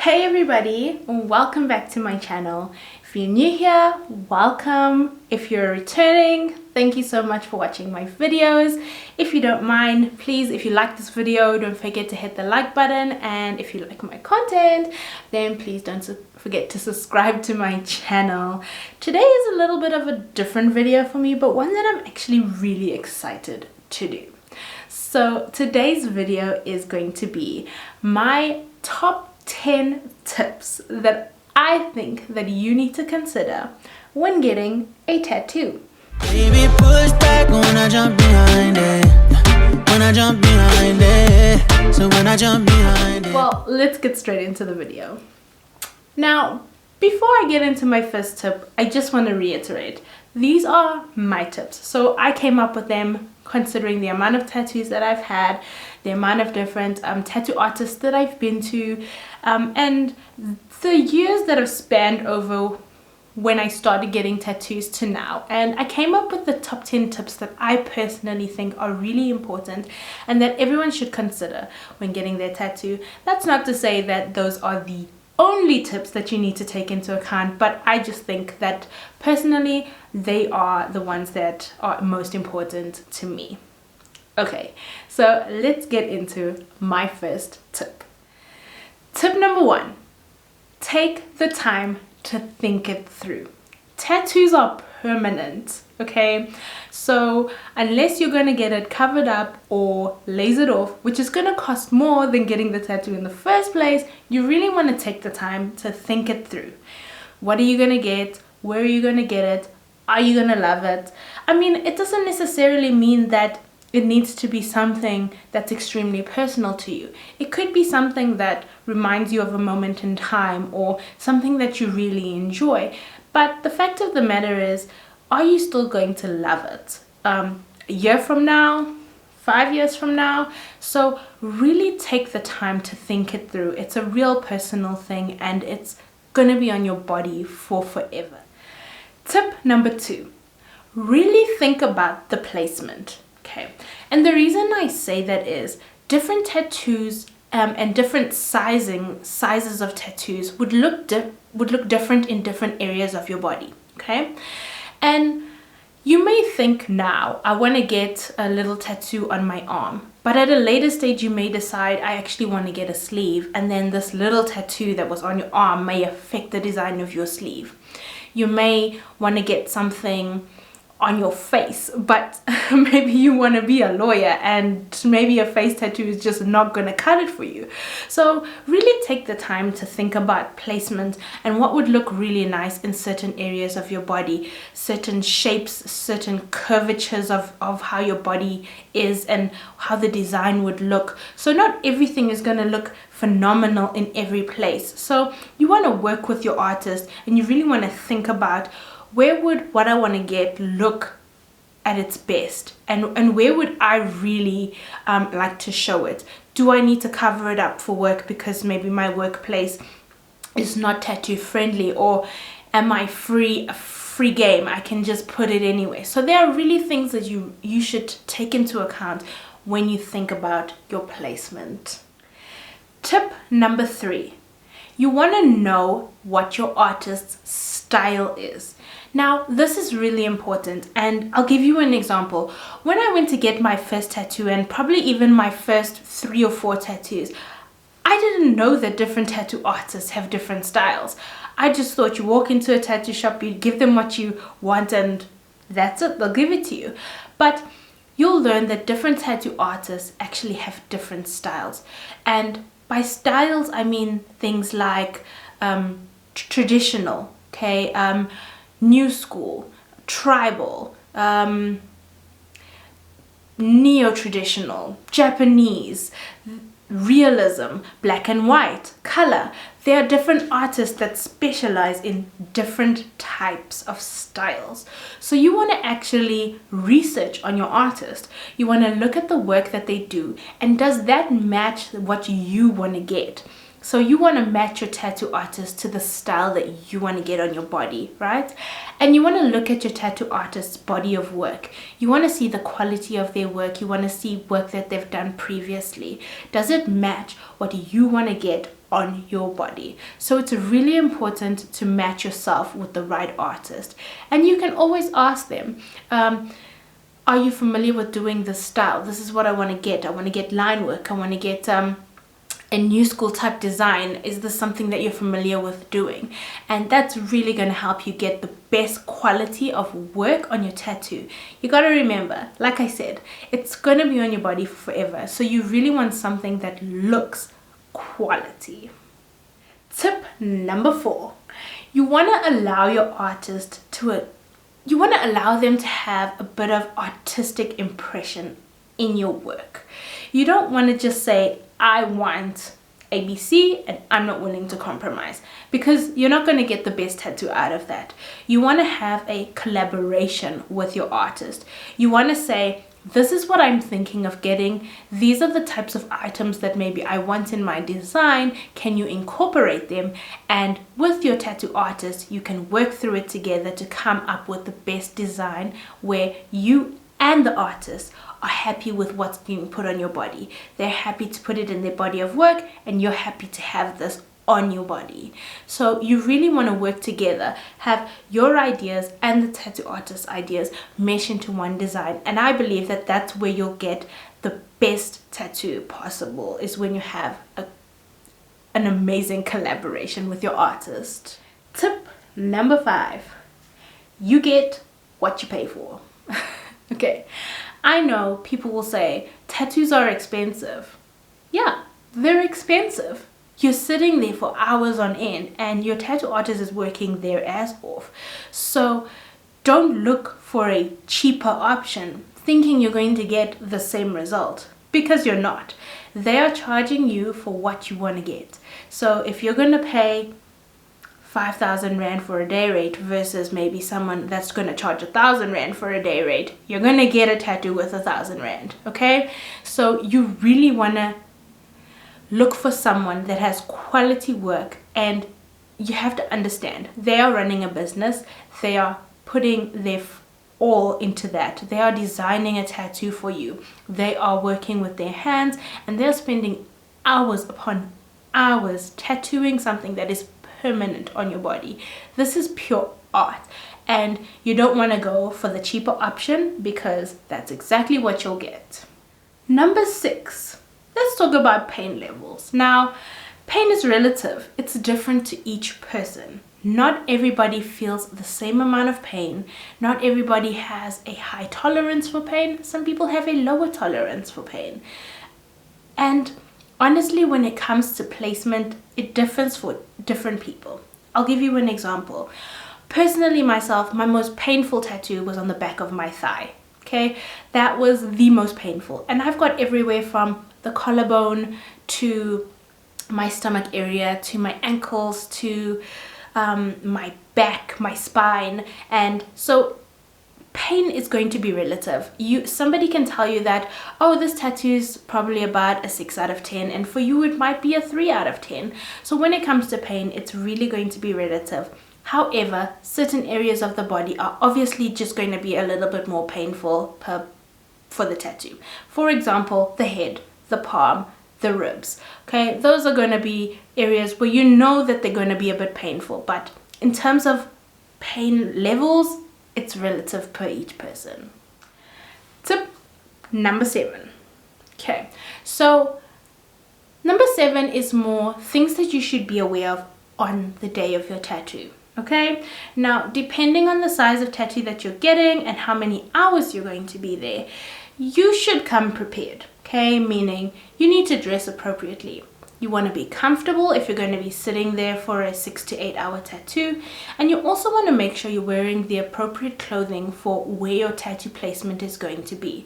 Hey everybody, welcome back to my channel. If you're new here, welcome. If you're returning, thank you so much for watching my videos. If you don't mind, please, if you like this video, don't forget to hit the like button, and if you like my content, then please don't forget to subscribe to my channel. Today is a little bit of a different video for me, but one that I'm actually really excited to do. So today's video is going to be my top 10 tips that I think that you need to consider when getting a tattoo. Baby, push back when I jump behind it. When I jump behind it. So when I jump behind it. Well, let's get straight into the video. Now, before I get into my first tip, I just want to reiterate, these are my tips. So I came up with them considering the amount of tattoos that I've had, the amount of different tattoo artists that I've been to, and the years that have spanned over when I started getting tattoos to now. And I came up with the top 10 tips that I personally think are really important and that everyone should consider when getting their tattoo. That's not to say that those are the only tips that you need to take into account, but I just think that personally they are the ones that are most important to me. Okay, so let's get into my first tip. Tip number 1, take the time to think it through. Tattoos are permanent, okay? So unless you're going to get it covered up or lasered off, which is going to cost more than getting the tattoo in the first place, you really want to take the time to think it through. What are you going to get? Where are you going to get it? Are you going to love it? I mean, it doesn't necessarily mean that it needs to be something that's extremely personal to you. It could be something that reminds you of a moment in time or something that you really enjoy. But the fact of the matter is, are you still going to love it? A year from now? 5 years from now? So really take the time to think it through. It's a real personal thing and it's going to be on your body for forever. Tip number 2, really think about the placement. Okay, and the reason I say that is different tattoos and different sizes of tattoos would look different in different areas of your body. Okay, and you may think now, I want to get a little tattoo on my arm, but at a later stage you may decide I actually want to get a sleeve, and then this little tattoo that was on your arm may affect the design of your sleeve. You may want to get something on your face, but maybe you want to be a lawyer and maybe a face tattoo is just not going to cut it for you. So really take the time to think about placement and what would look really nice in certain areas of your body, certain shapes, certain curvatures of how your body is and how the design would look. So not everything is going to look phenomenal in every place. So you want to work with your artist and you really want to think about, where would what I want to get look at its best, and where would I really like to show it? Do I need to cover it up for work because maybe my workplace is not tattoo friendly, or am I free game? I can just put it anyway. So there are really things that you should take into account when you think about your placement. Tip number 3, you want to know what your artist's style is. Now, this is really important, and I'll give you an example. When I went to get my first tattoo, and probably even my first 3 or 4 tattoos, I didn't know that different tattoo artists have different styles. I just thought you walk into a tattoo shop, you give them what you want, and that's it, they'll give it to you. But you'll learn that different tattoo artists actually have different styles. And by styles, I mean things like traditional, okay, new school, tribal, neo-traditional, Japanese, realism, black and white, color. There are different artists that specialize in different types of styles. So you want to actually research on your artist. You want to look at the work that they do, and does that match what you want to get? So you want to match your tattoo artist to the style that you want to get on your body, right? And you want to look at your tattoo artist's body of work. You want to see the quality of their work. You want to see work that they've done previously. Does it match what you want to get on your body. So it's really important to match yourself with the right artist. And you can always ask them, are you familiar with doing this style? This is what I want to get. I want to get line work. I want to get a new school type design. Is this something that you're familiar with doing? And that's really going to help you get the best quality of work on your tattoo. You got to remember, like I said, it's going to be on your body for forever. So you really want something that looks quality. Tip number 4, you want to allow your artist you want to allow them to have a bit of artistic impression in your work. You don't want to just say, I want ABC and I'm not willing to compromise, because you're not going to get the best tattoo out of that. You want to have a collaboration with your artist. You want to say, this is what I'm thinking of getting. These are the types of items that maybe I want in my design. Can you incorporate them? And with your tattoo artist, you can work through it together to come up with the best design where you and the artist are happy with what's being put on your body. They're happy to put it in their body of work, and you're happy to have this on your body. So you really want to work together, have your ideas and the tattoo artist's ideas mesh into one design. And I believe that that's where you'll get the best tattoo possible, is when you have an amazing collaboration with your artist. Tip number 5, you get what you pay for. Okay, I know people will say tattoos are expensive. Yeah, they're expensive. You're sitting there for hours on end and your tattoo artist is working their ass off. So don't look for a cheaper option thinking you're going to get the same result, because you're not. They are charging you for what you want to get. So if you're going to pay 5,000 Rand for a day rate versus maybe someone that's going to charge 1,000 Rand for a day rate, you're going to get a tattoo with 1,000 Rand. Okay, so you really want to look for someone that has quality work, and you have to understand they are running a business. They are putting their all into that. They are designing a tattoo for you. They are working with their hands, and they're spending hours upon hours tattooing something that is permanent on your body. This is pure art, and you don't want to go for the cheaper option, because that's exactly what you'll get. Number 6, let's talk about pain levels. Now, pain is relative. It's different to each person. Not everybody feels the same amount of pain. Not everybody has a high tolerance for pain. Some people have a lower tolerance for pain. And honestly, when it comes to placement, it differs for different people. I'll give you an example. Personally, myself, my most painful tattoo was on the back of my thigh. Okay, that was the most painful. And I've got everywhere from the collarbone to my stomach area to my ankles to my back, my spine. And so pain is going to be relative. Somebody can tell you that, oh, this tattoo is probably about a 6 out of 10, and for you it might be a 3 out of 10. So when it comes to pain, it's really going to be relative. However, certain areas of the body are obviously just going to be a little bit more painful for the tattoo. For example, the head, the palm, the ribs. Okay, those are going to be areas where you know that they're going to be a bit painful, but in terms of pain levels, it's relative per each person. Tip number 7. Okay, so number 7 is more things that you should be aware of on the day of your tattoo. Okay, now depending on the size of tattoo that you're getting and how many hours you're going to be there, you should come prepared. Okay, meaning you need to dress appropriately. You want to be comfortable if you're going to be sitting there for a 6 to 8 hour tattoo, and you also want to make sure you're wearing the appropriate clothing for where your tattoo placement is going to be.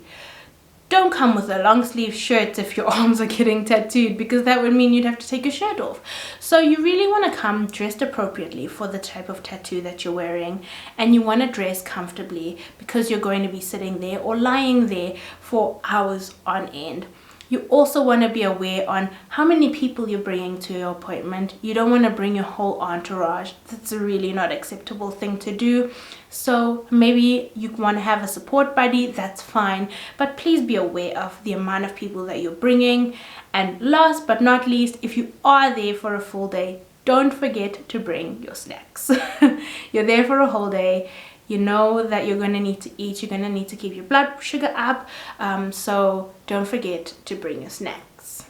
Don't come with a long sleeve shirt if your arms are getting tattooed, because that would mean you'd have to take your shirt off. So you really want to come dressed appropriately for the type of tattoo that you're wearing, and you want to dress comfortably because you're going to be sitting there or lying there for hours on end. You also want to be aware on how many people you're bringing to your appointment. You don't want to bring your whole entourage. That's a really not acceptable thing to do. So maybe you want to have a support buddy, that's fine, but please be aware of the amount of people that you're bringing. And last but not least, if you are there for a full day, don't forget to bring your snacks. You're there for a whole day. You know that you're going to need to eat. You're going to need to keep your blood sugar up. So don't forget to bring your snacks.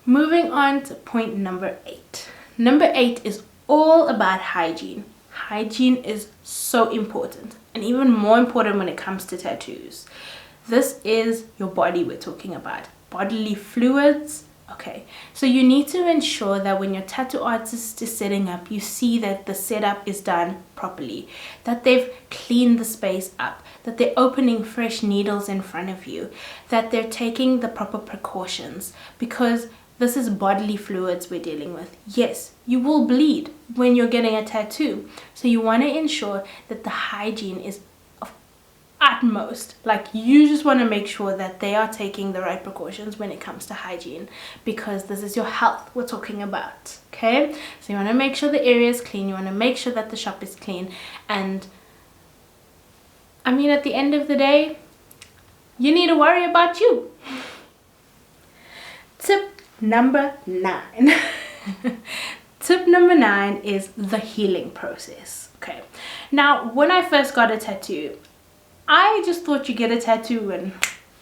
Moving on to point number 8. Number 8 is all about hygiene. Hygiene is so important, and even more important when it comes to tattoos. This is your body we're talking about. Bodily fluids. Okay, so you need to ensure that when your tattoo artist is setting up, you see that the setup is done properly, that they've cleaned the space up, that they're opening fresh needles in front of you, that they're taking the proper precautions, because this is bodily fluids we're dealing with. Yes, you will bleed when you're getting a tattoo, so you want to ensure that the hygiene is utmost. Like, you just want to make sure that they are taking the right precautions when it comes to hygiene, because this is your health we're talking about. Okay, so you want to make sure the area is clean, you want to make sure that the shop is clean, and I mean, at the end of the day, you need to worry about you. Tip number 9. Tip number 9 is the healing process. Okay, now when I first got a tattoo, I just thought you get a tattoo and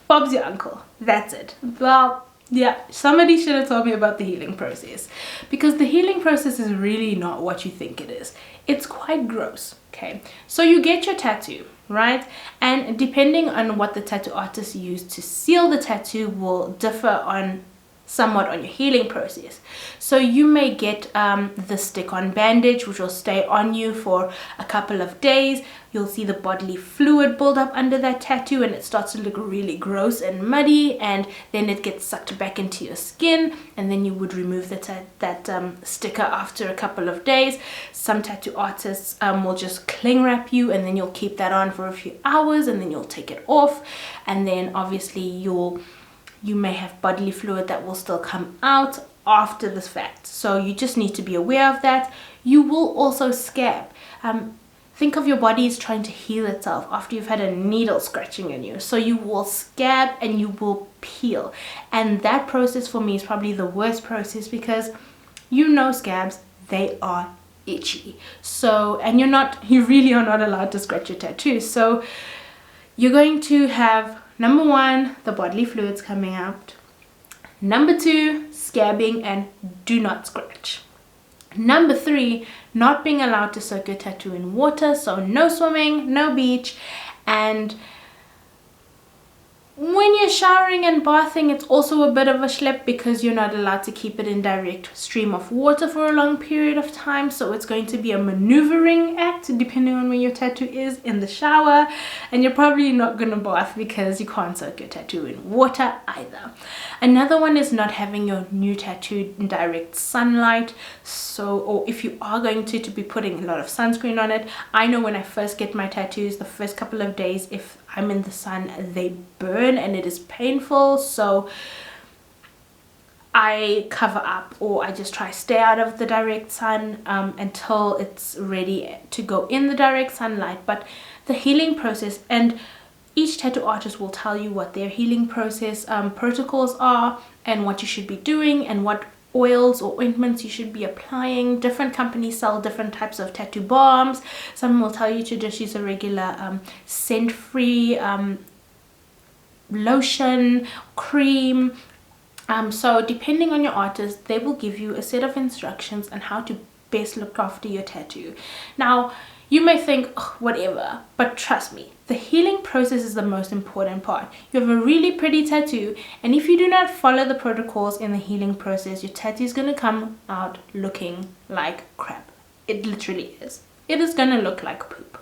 Bob's your uncle. That's it. Well, yeah, somebody should have told me about the healing process, because the healing process is really not what you think it is. It's quite gross. Okay, so you get your tattoo, right? And depending on what the tattoo artist used to seal the tattoo will differ on somewhat on your healing process. So you may get the stick-on bandage, which will stay on you for a couple of days. You'll see the bodily fluid build up under that tattoo, and it starts to look really gross and muddy, and then it gets sucked back into your skin, and then you would remove that sticker after a couple of days. Some tattoo artists will just cling wrap you, and then you'll keep that on for a few hours, and then you'll take it off, and then obviously you may have bodily fluid that will still come out after this fact. So you just need to be aware of that. You will also scab. Think of your body as trying to heal itself after you've had a needle scratching in you. So you will scab and you will peel. And that process for me is probably the worst process, because you know scabs, they are itchy. So, and you really are not allowed to scratch your tattoo. So you're going to have, number 1, the bodily fluids coming out. Number 2, scabbing and do not scratch. Number 3, not being allowed to soak your tattoo in water, so no swimming, no beach. And when you're showering and bathing, it's also a bit of a schlep, because you're not allowed to keep it in direct stream of water for a long period of time. So it's going to be a maneuvering act depending on where your tattoo is in the shower, and you're probably not going to bath because you can't soak your tattoo in water either. Another one is not having your new tattoo in direct sunlight. So, or if you are going to be putting a lot of sunscreen on it. I know when I first get my tattoos, the first couple of days, if I'm in the sun, they burn and it is painful. So I cover up, or I just try stay out of the direct sun until it's ready to go in the direct sunlight. But the healing process, and each tattoo artist will tell you what their healing process protocols are, and what you should be doing, and what oils or ointments you should be applying. Different companies sell different types of tattoo balms. Some will tell you to just use a regular scent-free lotion, cream. So depending on your artist, they will give you a set of instructions on how to best look after your tattoo. Now, you may think, oh, whatever, but trust me, the healing process is the most important part. You have a really pretty tattoo, and if you do not follow the protocols in the healing process, your tattoo is going to come out looking like crap. It literally is. It is going to look like poop.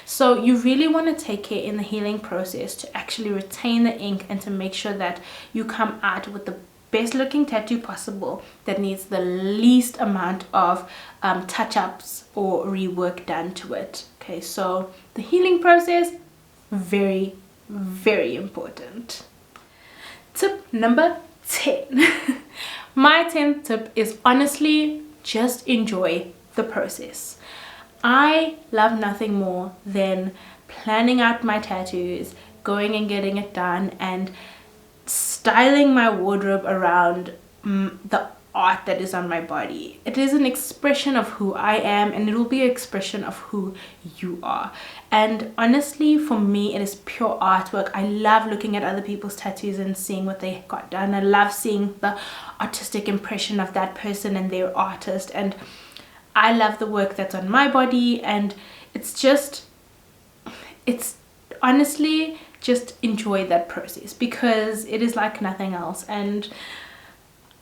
So you really want to take care in the healing process to actually retain the ink, and to make sure that you come out with the best looking tattoo possible that needs the least amount of touch-ups or rework done to it. Okay, so the healing process, very, very important. Tip number 10. My 10th tip is honestly just enjoy the process. I love nothing more than planning out my tattoos, going and getting it done, and styling my wardrobe around the art that is on my body. It is an expression of who I am, and it will be an expression of who you are. And honestly, for me, it is pure artwork. I love looking at other people's tattoos and seeing what they got done. I love seeing the artistic impression of that person and their artist, and I love the work that's on my body. And it's honestly just enjoy that process, because it is like nothing else. And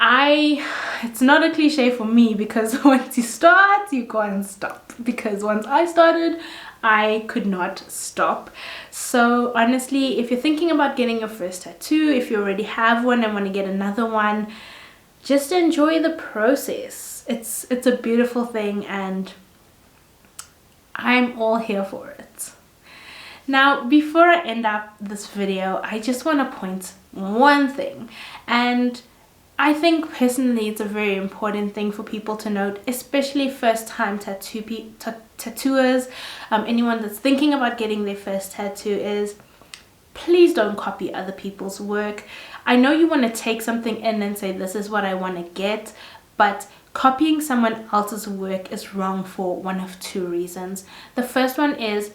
it's not a cliche for me, because once you start, you can't stop. Because once I started, I could not stop. So honestly, if you're thinking about getting your first tattoo, if you already have one and want to get another one, just enjoy the process. It's a beautiful thing, and I'm all here for it. Now, before I end up this video, I just want to point one thing, and I think personally it's a very important thing for people to note, especially first-time tattooers, anyone that's thinking about getting their first tattoo, is please don't copy other people's work. I know you want to take something in and say, this is what I want to get, but copying someone else's work is wrong for one of two reasons. The first one is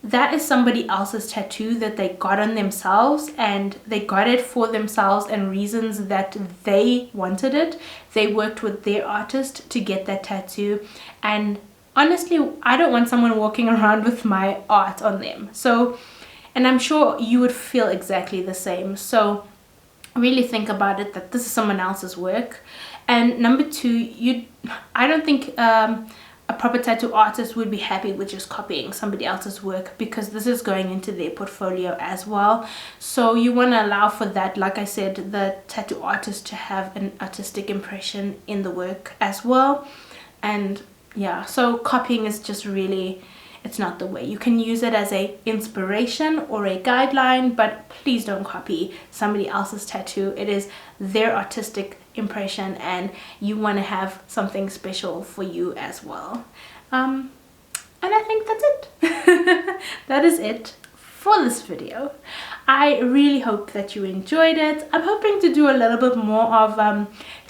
that is somebody else's tattoo that they got on themselves, and they got it for themselves and reasons that they wanted it. They worked with their artist to get that tattoo, and honestly, I don't want someone walking around with my art on them. So, and I'm sure you would feel exactly the same. So really think about it, that this is someone else's work. And number two, I don't think a proper tattoo artist would be happy with just copying somebody else's work, because this is going into their portfolio as well. So you want to allow for that, like I said, the tattoo artist to have an artistic impression in the work as well. And yeah, so copying is just really, it's not the way. You can use it as a inspiration or a guideline, but please don't copy somebody else's tattoo. It is their artistic impression, and you want to have something special for you as well. And I think that's it. That is it for this video. I really hope that you enjoyed it. I'm hoping to do a little bit more of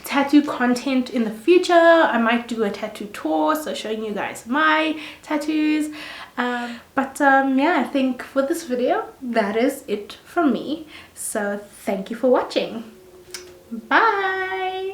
tattoo content in the future. I might do a tattoo tour, so showing you guys my tattoos. Yeah, I think for this video, that is it from me. So thank you for watching. Bye.